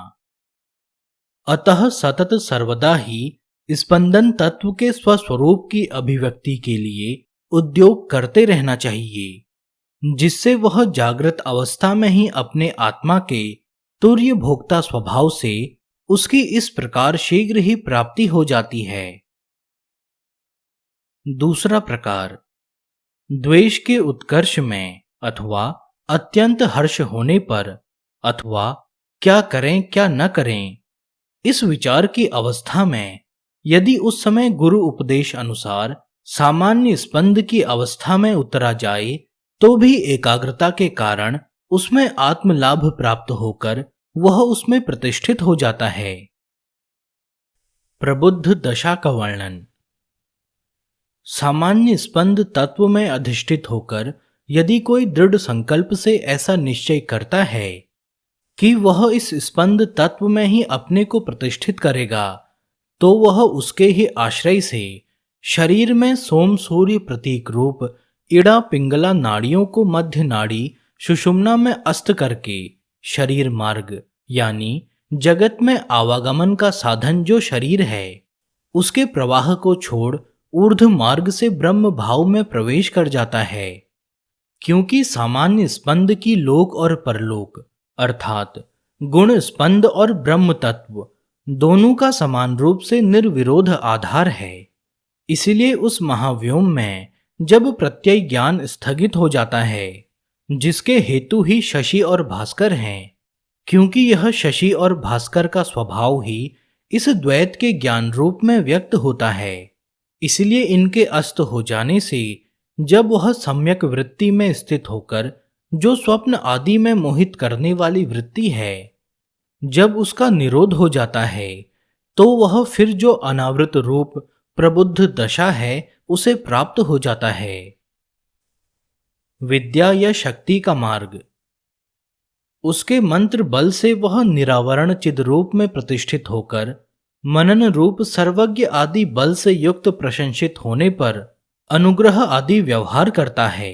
अतः सतत सर्वदा ही स्पंदन तत्व के स्वस्वरूप की अभिव्यक्ति के लिए उद्योग करते रहना चाहिए, जिससे वह जागृत अवस्था में ही अपने आत्मा के तुर्य भोक्ता स्वभाव से उसकी इस प्रकार शीघ्र ही प्राप्ति हो जाती है। दूसरा प्रकार, द्वेष के उत्कर्ष में अथवा अत्यंत हर्ष होने पर अथवा क्या करें क्या न करें, इस विचार की अवस्था में यदि उस समय गुरु उपदेश अनुसार सामान्य स्पंद की अवस्था में उतरा जाए तो भी एकाग्रता के कारण उसमें आत्मलाभ प्राप्त होकर वह उसमें प्रतिष्ठित हो जाता है। प्रबुद्ध दशा का वर्णन। सामान्य स्पंद तत्व में अधिष्ठित होकर यदि कोई दृढ़ संकल्प से ऐसा निश्चय करता है कि वह इस स्पंद तत्व में ही अपने को प्रतिष्ठित करेगा, तो वह उसके ही आश्रय से शरीर में सोम सूर्य प्रतीक रूप इड़ा पिंगला नाड़ियों को मध्य नाड़ी सुषुम्ना में अस्त करके शरीर मार्ग यानी जगत में आवागमन का साधन जो शरीर है उसके प्रवाह को छोड़ ऊर्ध्व मार्ग से ब्रह्म भाव में प्रवेश कर जाता है। क्योंकि सामान्य स्पंद की लोक और परलोक अर्थात गुण स्पंद और ब्रह्म तत्व दोनों का समान रूप से निर्विरोध आधार है, इसलिए उस महाव्योम में जब प्रत्यय ज्ञान स्थगित हो जाता है, जिसके हेतु ही शशि और भास्कर हैं, क्योंकि यह शशि और भास्कर का स्वभाव ही इस द्वैत के ज्ञान रूप में व्यक्त होता है, इसलिए इनके अस्त हो जाने से जब वह सम्यक वृत्ति में स्थित होकर जो स्वप्न आदि में मोहित करने वाली वृत्ति है, जब उसका निरोध हो जाता है, तो वह फिर जो अनावृत रूप प्रबुद्ध दशा है उसे प्राप्त हो जाता है। विद्या या शक्ति का मार्ग। उसके मंत्र बल से वह निरावरण चिद रूप में प्रतिष्ठित होकर मनन रूप सर्वज्ञ आदि बल से युक्त प्रशंसित होने पर अनुग्रह आदि व्यवहार करता है,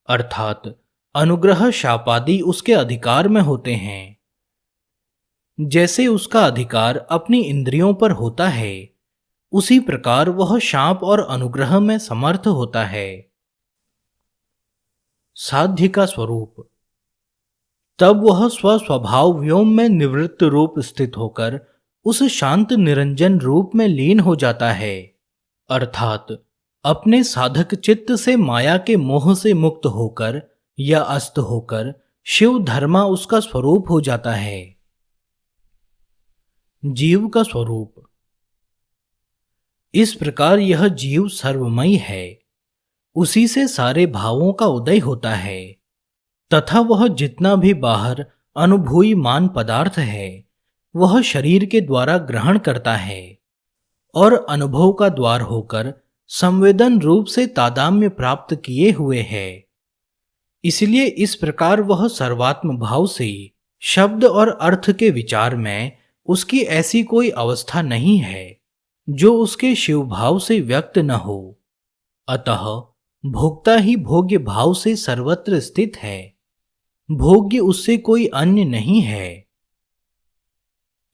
अर्थात अनुग्रह शापादि उसके अधिकार में होते हैं। जैसे उसका अधिकार अपनी इंद्रियों पर होता है, उसी प्रकार वह शाप और अनुग्रह में समर्थ होता है। साध्य का स्वरूप। तब वह स्वस्वभाव व्योम में निवृत्त रूप स्थित होकर उस शांत निरंजन रूप में लीन हो जाता है, अर्थात अपने साधक चित्त से माया के मोह से मुक्त होकर या अस्त होकर शिव धर्मा उसका स्वरूप हो जाता है। जीव का स्वरूप। इस प्रकार यह जीव सर्वमय है, उसी से सारे भावों का उदय होता है तथा वह जितना भी बाहर अनुभूयमान पदार्थ है वह शरीर के द्वारा ग्रहण करता है और अनुभव का द्वार होकर संवेदन रूप से तादाम्य प्राप्त किए हुए है। इसलिए इस प्रकार वह सर्वात्म भाव से शब्द और अर्थ के विचार में उसकी ऐसी कोई अवस्था नहीं है जो उसके शिव भाव से व्यक्त न हो। अतः भोक्ता ही भोग्य भाव से सर्वत्र स्थित है, भोग्य उससे कोई अन्य नहीं है।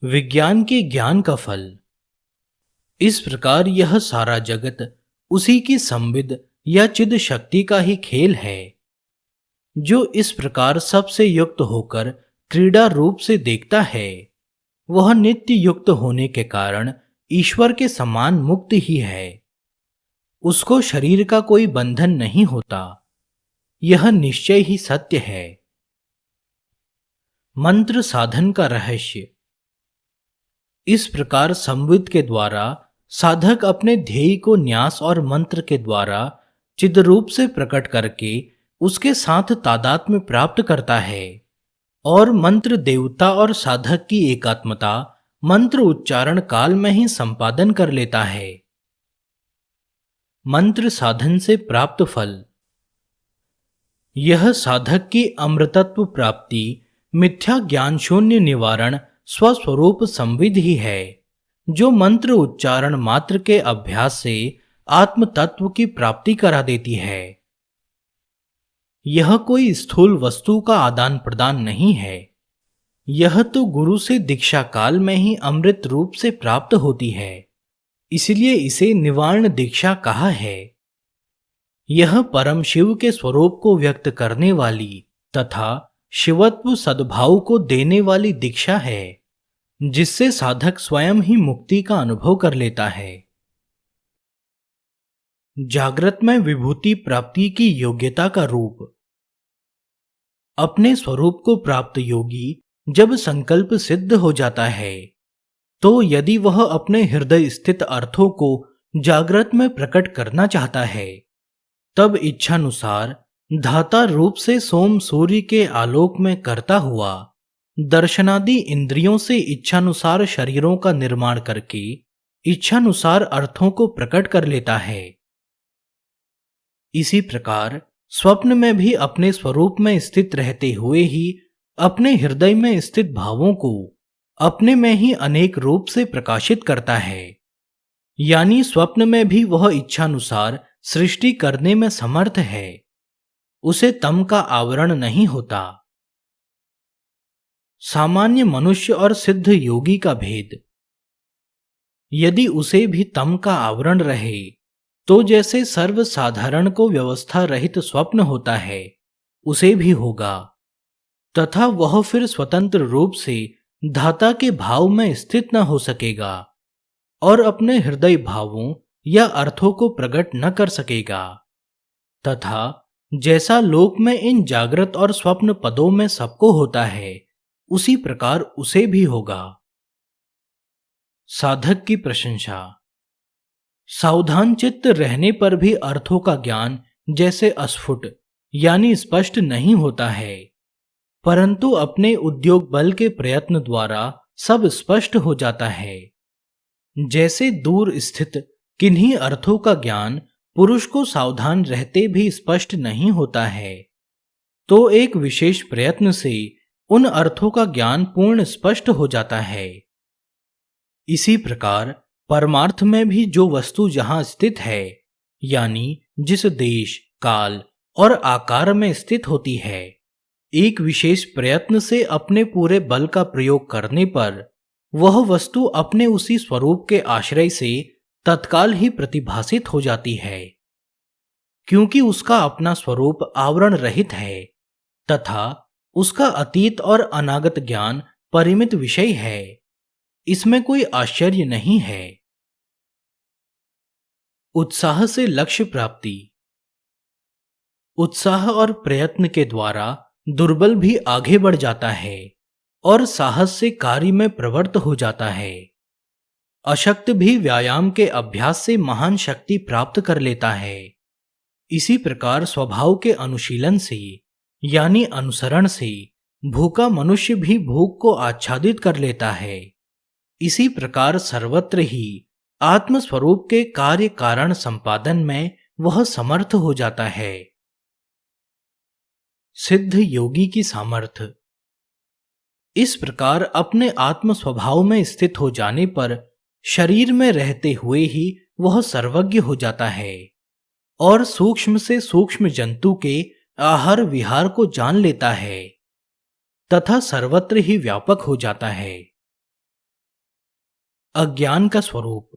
विज्ञान के ज्ञान का फल। इस प्रकार यह सारा जगत उसी की संविद या चिद शक्ति का ही खेल है, जो इस प्रकार सबसे युक्त होकर क्रीड़ा रूप से देखता है वह नित्य युक्त होने के कारण ईश्वर के समान मुक्त ही है। उसको शरीर का कोई बंधन नहीं होता, यह निश्चय ही सत्य है। मंत्र साधन का रहस्य। इस प्रकार संविद के द्वारा साधक अपने ध्येय को न्यास और मंत्र के द्वारा चिद रूप से प्रकट करके उसके साथ तादात्म्य प्राप्त करता है और मंत्र देवता और साधक की एकात्मता मंत्र उच्चारण काल में ही संपादन कर लेता है। मंत्र साधन से प्राप्त फल। यह साधक की अमृतत्व प्राप्ति, मिथ्या ज्ञान शून्य निवारण स्वस्वरूप संविद ही है, जो मंत्र उच्चारण मात्र के अभ्यास से आत्म तत्व की प्राप्ति करा देती है। यह कोई स्थूल वस्तु का आदान प्रदान नहीं है, यह तो गुरु से दीक्षा काल में ही अमृत रूप से प्राप्त होती है, इसलिए इसे निवारण दीक्षा कहा है। यह परम शिव के स्वरूप को व्यक्त करने वाली तथा शिवत्व सद्भाव को देने वाली दीक्षा है, जिससे साधक स्वयं ही मुक्ति का अनुभव कर लेता है। जागृत में विभूति प्राप्ति की योग्यता का रूप। अपने स्वरूप को प्राप्त योगी जब संकल्प सिद्ध हो जाता है, तो यदि वह अपने हृदय स्थित अर्थों को जागृत में प्रकट करना चाहता है, तब इच्छानुसार धाता रूप से सोम सूर्य के आलोक में करता हुआ दर्शनादि इंद्रियों से इच्छानुसार शरीरों का निर्माण करके इच्छानुसार अर्थों को प्रकट कर लेता है। इसी प्रकार स्वप्न में भी अपने स्वरूप में स्थित रहते हुए ही अपने हृदय में स्थित भावों को अपने में ही अनेक रूप से प्रकाशित करता है। यानी स्वप्न में भी वह इच्छानुसार सृष्टि करने में समर्थ है। उसे तम का आवरण नहीं होता। सामान्य मनुष्य और सिद्ध योगी का भेद। यदि उसे भी तम का आवरण रहे तो जैसे सर्वसाधारण को व्यवस्था रहित स्वप्न होता है उसे भी होगा, तथा वह फिर स्वतंत्र रूप से धाता के भाव में स्थित न हो सकेगा और अपने हृदय भावों या अर्थों को प्रकट न कर सकेगा। तथा जैसा लोक में इन जागृत और स्वप्न पदों में सबको होता है उसी प्रकार उसे भी होगा। साधक की प्रशंसा। सावधान चित्त रहने पर भी अर्थों का ज्ञान जैसे अस्फुट यानी स्पष्ट नहीं होता है, परंतु अपने उद्योग बल के प्रयत्न द्वारा सब स्पष्ट हो जाता है। जैसे दूर स्थित किन्हीं अर्थों का ज्ञान पुरुष को सावधान रहते भी स्पष्ट नहीं होता है, तो एक विशेष प्रयत्न से उन अर्थों का ज्ञान पूर्ण स्पष्ट हो जाता है। इसी प्रकार परमार्थ में भी जो वस्तु जहां स्थित है, यानी जिस देश, काल और आकार में स्थित होती है, एक विशेष प्रयत्न से अपने पूरे बल का प्रयोग करने पर वह वस्तु अपने उसी स्वरूप के आश्रय से तत्काल ही प्रतिभासित हो जाती है, क्योंकि उसका अपना स्वरूप आवरण रहित है तथा उसका अतीत और अनागत ज्ञान परिमित विषय है। इसमें कोई आश्चर्य नहीं है। उत्साह से लक्ष्य प्राप्ति। उत्साह और प्रयत्न के द्वारा दुर्बल भी आगे बढ़ जाता है और साहस से कार्य में प्रवृत्त हो जाता है। अशक्त भी व्यायाम के अभ्यास से महान शक्ति प्राप्त कर लेता है। इसी प्रकार स्वभाव के अनुशीलन से यानी अनुसरण से भूखा मनुष्य भी भूख को आच्छादित कर लेता है। इसी प्रकार सर्वत्र ही आत्मस्वरूप के कार्य कारण संपादन में वह समर्थ हो जाता है। सिद्ध योगी की सामर्थ्य। इस प्रकार अपने आत्म स्वभाव में स्थित हो जाने पर शरीर में रहते हुए ही वह सर्वज्ञ हो जाता है और सूक्ष्म से सूक्ष्म जंतु के आहार विहार को जान लेता है तथा सर्वत्र ही व्यापक हो जाता है। अज्ञान का स्वरूप।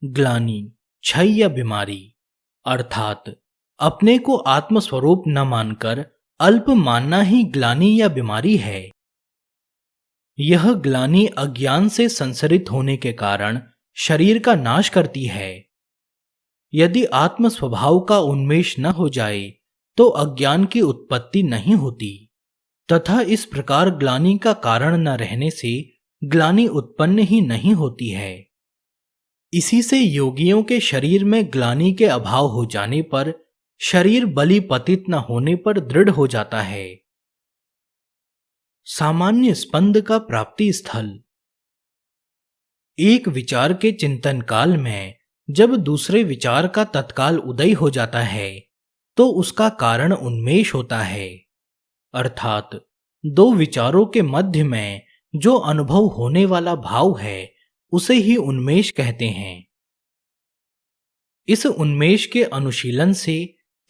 ग्लानि, क्षय या बीमारी, अर्थात अपने को आत्मस्वरूप न मानकर अल्प मानना ही ग्लानि या बीमारी है। यह ग्लानि अज्ञान से संसरित होने के कारण शरीर का नाश करती है। यदि आत्म स्वभाव का उन्मेष न हो जाए तो अज्ञान की उत्पत्ति नहीं होती तथा इस प्रकार ग्लानि का कारण न रहने से ग्लानि उत्पन्न ही नहीं होती है। इसी से योगियों के शरीर में ग्लानि के अभाव हो जाने पर शरीर बलि पतित न होने पर दृढ़ हो जाता है। सामान्य स्पंद का प्राप्ति स्थल। एक विचार के चिंतन काल में जब दूसरे विचार का तत्काल उदय हो जाता है तो उसका कारण उन्मेष होता है, अर्थात दो विचारों के मध्य में जो अनुभव होने वाला भाव है उसे ही उन्मेष कहते हैं। इस उन्मेष के अनुशीलन से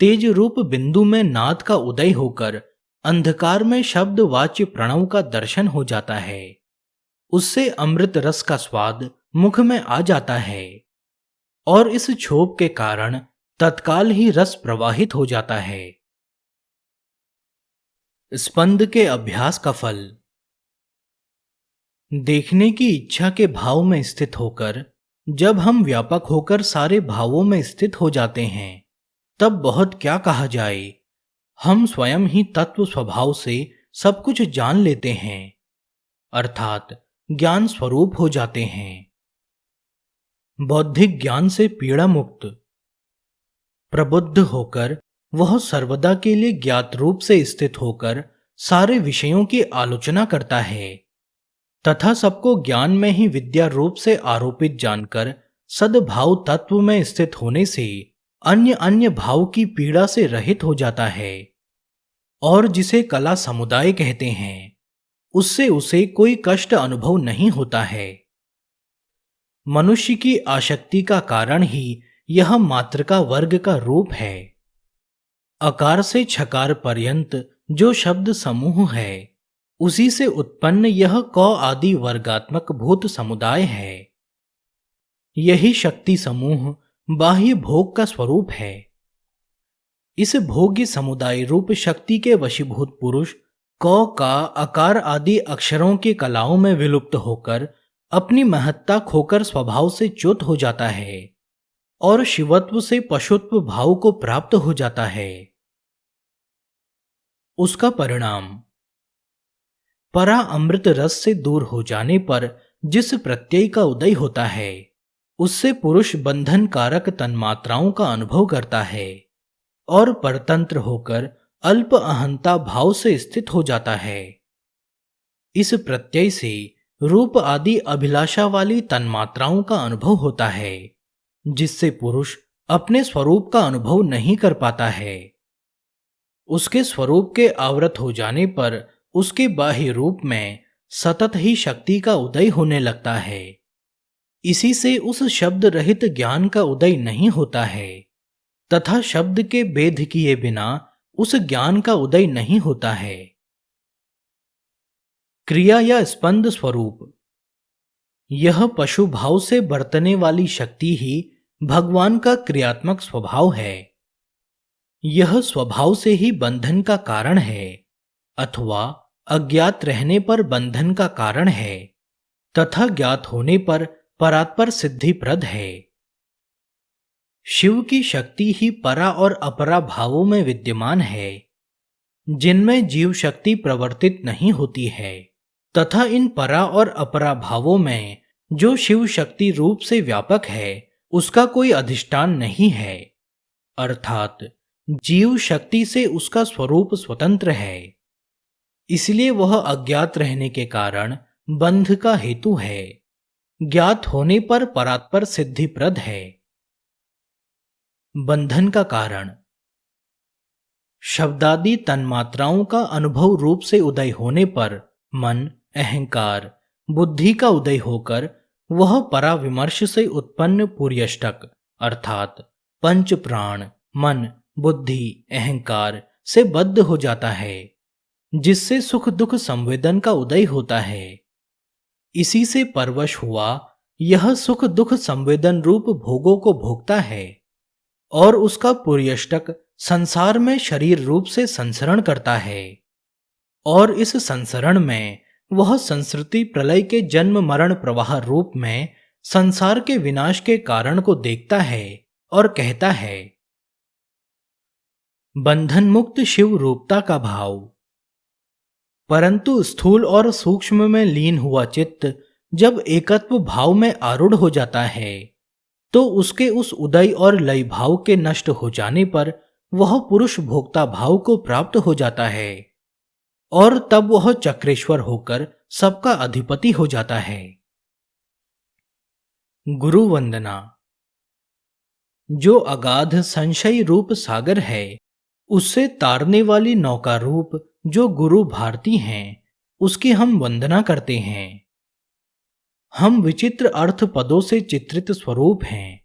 तेज रूप बिंदु में नाद का उदय होकर अंधकार में शब्द वाच्य प्रणव का दर्शन हो जाता है। उससे अमृत रस का स्वाद मुख में आ जाता है और इस क्षोभ के कारण तत्काल ही रस प्रवाहित हो जाता है। स्पंद के अभ्यास का फल। देखने की इच्छा के भाव में स्थित होकर जब हम व्यापक होकर सारे भावों में स्थित हो जाते हैं तब बहुत क्या कहा जाए, हम स्वयं ही तत्व स्वभाव से सब कुछ जान लेते हैं, अर्थात ज्ञान स्वरूप हो जाते हैं। बौद्धिक ज्ञान से पीड़ा मुक्त। प्रबुद्ध होकर वह सर्वदा के लिए ज्ञात रूप से स्थित होकर सारे विषयों की आलोचना करता है तथा सबको ज्ञान में ही विद्या रूप से आरोपित जानकर सद्भाव तत्व में स्थित होने से अन्य अन्य भाव की पीड़ा से रहित हो जाता है। और जिसे कला समुदाय कहते हैं, उससे उसे कोई कष्ट अनुभव नहीं होता है। मनुष्य की आसक्ति का कारण ही यह मातृका वर्ग का रूप है। अकार से छकार पर्यंत जो शब्द समूह है, उसी से उत्पन्न यह क आदि वर्गात्मक भूत समुदाय है। यही शक्ति समूह बाह्य भोग का स्वरूप है। इस भोग्य समुदाय रूप शक्ति के वशीभूत पुरुष क का अकार आदि अक्षरों की कलाओं में विलुप्त होकर अपनी महत्ता खोकर स्वभाव से च्युत हो जाता है और शिवत्व से पशुत्व भाव को प्राप्त हो जाता है। उसका परिणाम परा अमृत रस से दूर हो जाने पर जिस प्रत्यय का उदय होता है, उससे पुरुष बंधन कारक तन्मात्राओं का अनुभव करता है और परतंत्र होकर अल्प अहंता भाव से स्थित हो जाता है। इस प्रत्यय से रूप आदि अभिलाषा वाली तन्मात्राओं का अनुभव होता है, जिससे पुरुष अपने स्वरूप का अनुभव नहीं कर पाता है। उसके स्वरूप के आवृत हो जाने पर उसके बाह्य रूप में सतत ही शक्ति का उदय होने लगता है। इसी से उस शब्द रहित ज्ञान का उदय नहीं होता है तथा शब्द के भेद किए बिना उस ज्ञान का उदय नहीं होता है। क्रिया या स्पंद स्वरूप यह पशु भाव से बरतने वाली शक्ति ही भगवान का क्रियात्मक स्वभाव है। यह स्वभाव से ही बंधन का कारण है अथवा अज्ञात रहने पर बंधन का कारण है तथा ज्ञात होने पर परात्पर सिद्धिप्रद है। शिव की शक्ति ही परा और अपरा भावों में विद्यमान है, जिनमें जीव शक्ति प्रवर्तित नहीं होती है तथा इन परा और अपरा भावों में जो शिव शक्ति रूप से व्यापक है, उसका कोई अधिष्ठान नहीं है, अर्थात जीव शक्ति से उसका स्वरूप स्वतंत्र है। इसलिए वह अज्ञात रहने के कारण बंध का हेतु है, ज्ञात होने पर परात्पर सिद्धिप्रद है। बंधन का कारण शब्दादि तन्मात्राओं का अनुभव रूप से उदय होने पर मन, अहंकार, बुद्धि का उदय होकर वह पराविमर्श से उत्पन्न पुर्यष्टक अर्थात पंच प्राण, मन, बुद्धि, अहंकार से बद्ध हो जाता है, जिससे सुख दुख संवेदन का उदय होता है। इसी से परवश हुआ यह सुख दुख संवेदन रूप भोगों को भोगता है और उसका पुर्यष्टक संसार में शरीर रूप से संसरण करता है और इस संसरण में वह संस्कृति प्रलय के जन्म मरण प्रवाह रूप में संसार के विनाश के कारण को देखता है और कहता है। बंधन मुक्त शिव रूपता का भाव। परंतु स्थूल और सूक्ष्म में लीन हुआ चित्त जब एकत्व भाव में आरूढ़ हो जाता है, तो उसके उस उदय और लय भाव के नष्ट हो जाने पर वह पुरुष भोक्ता भाव को प्राप्त हो जाता है और तब वह चक्रेश्वर होकर सबका अधिपति हो जाता है। गुरु वंदना। जो अगाध संशय रूप सागर है, उससे तारने वाली नौका रूप जो गुरु भारती हैं, उसकी हम वंदना करते हैं। हम विचित्र अर्थ पदों से चित्रित स्वरूप हैं।